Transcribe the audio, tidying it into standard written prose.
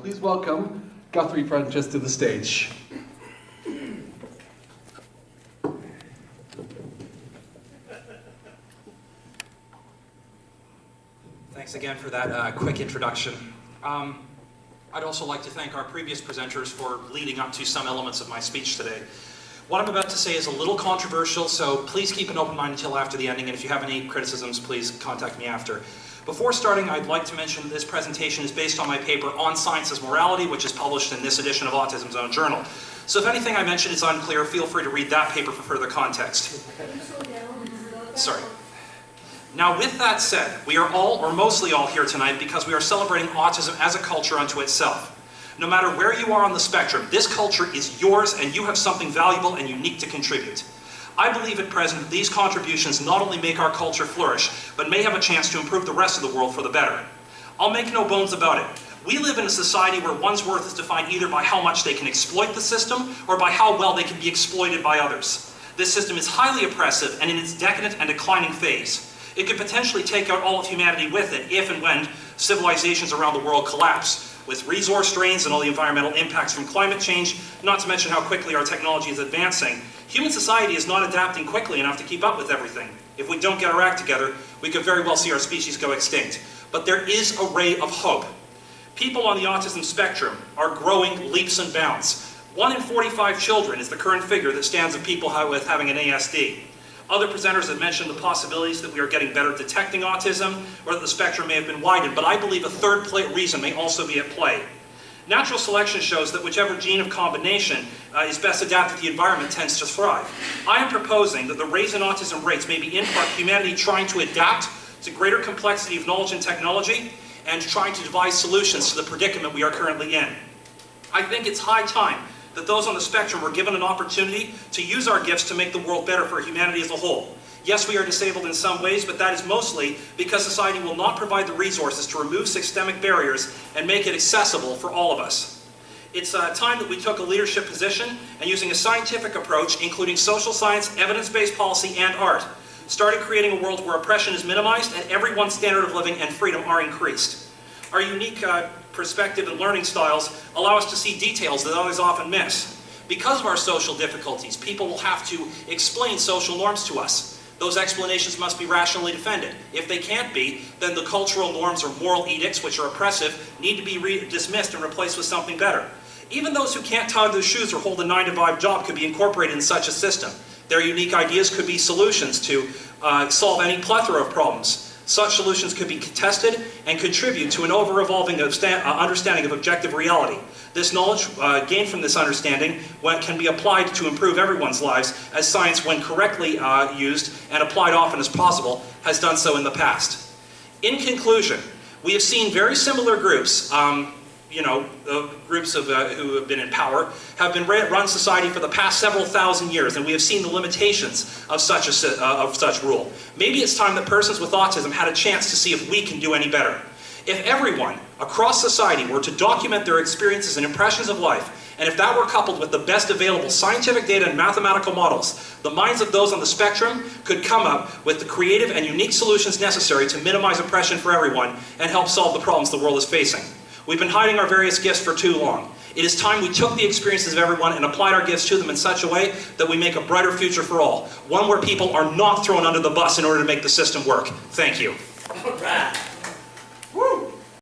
please welcome Guthrie Prentice to the stage. Thanks again for that quick introduction. I'd also like to thank our previous presenters for leading up to some elements of my speech today. What I'm about to say is a little controversial, so please keep an open mind until after the ending, and if you have any criticisms, please contact me after. Before starting, I'd like to mention this presentation is based on my paper On Science as Morality, which is published in this edition of Autism's own journal. So if anything I mention is unclear, feel free to read that paper for further context. Sorry. Now, with that said, we are all, or mostly all, here tonight because we are celebrating autism as a culture unto itself. No matter where you are on the spectrum, this culture is yours and you have something valuable and unique to contribute. I believe at present that these contributions not only make our culture flourish, but may have a chance to improve the rest of the world for the better. I'll make no bones about it. We live in a society where one's worth is defined either by how much they can exploit the system or by how well they can be exploited by others. This system is highly oppressive and in its decadent and declining phase. It could potentially take out all of humanity with it if and when civilizations around the world collapse, with resource drains and all the environmental impacts from climate change, not to mention how quickly our technology is advancing. Human society is not adapting quickly enough to keep up with everything. If we don't get our act together, we could very well see our species go extinct. But there is a ray of hope. People on the autism spectrum are growing leaps and bounds. 1 in 45 children is the current figure that stands of people with having an ASD. Other presenters have mentioned the possibilities that we are getting better at detecting autism, or that the spectrum may have been widened, but I believe a third reason may also be at play. Natural selection shows that whichever gene of combination is best adapted to the environment tends to thrive. I am proposing that the raise in autism rates may be in part humanity trying to adapt to greater complexity of knowledge and technology, and trying to devise solutions to the predicament we are currently in. I think it's high time that those on the spectrum were given an opportunity to use our gifts to make the world better for humanity as a whole. Yes, we are disabled in some ways, but that is mostly because society will not provide the resources to remove systemic barriers and make it accessible for all of us. It's time that we took a leadership position and, using a scientific approach, including social science, evidence-based policy, and art, started creating a world where oppression is minimized and everyone's standard of living and freedom are increased. Our unique perspective and learning styles allow us to see details that others often miss. Because of our social difficulties, people will have to explain social norms to us. Those explanations must be rationally defended. If they can't be, then the cultural norms or moral edicts, which are oppressive, need to be dismissed and replaced with something better. Even those who can't tie their shoes or hold a 9-to-5 job could be incorporated in such a system. Their unique ideas could be solutions to solve any plethora of problems. Such solutions could be contested and contribute to an ever-evolving understanding of objective reality. This knowledge gained from this understanding can be applied to improve everyone's lives, as science, when correctly used and applied often as possible, has done so in the past. In conclusion, we have seen very similar groups, groups who have been in power, have been run society for the past several thousand years, and we have seen the limitations of such rule. Maybe it's time that persons with autism had a chance to see if we can do any better. If everyone across society were to document their experiences and impressions of life, and if that were coupled with the best available scientific data and mathematical models, the minds of those on the spectrum could come up with the creative and unique solutions necessary to minimize oppression for everyone and help solve the problems the world is facing. We've been hiding our various gifts for too long. It is time we took the experiences of everyone and applied our gifts to them in such a way that we make a brighter future for all. One where people are not thrown under the bus in order to make the system work. Thank you. All right.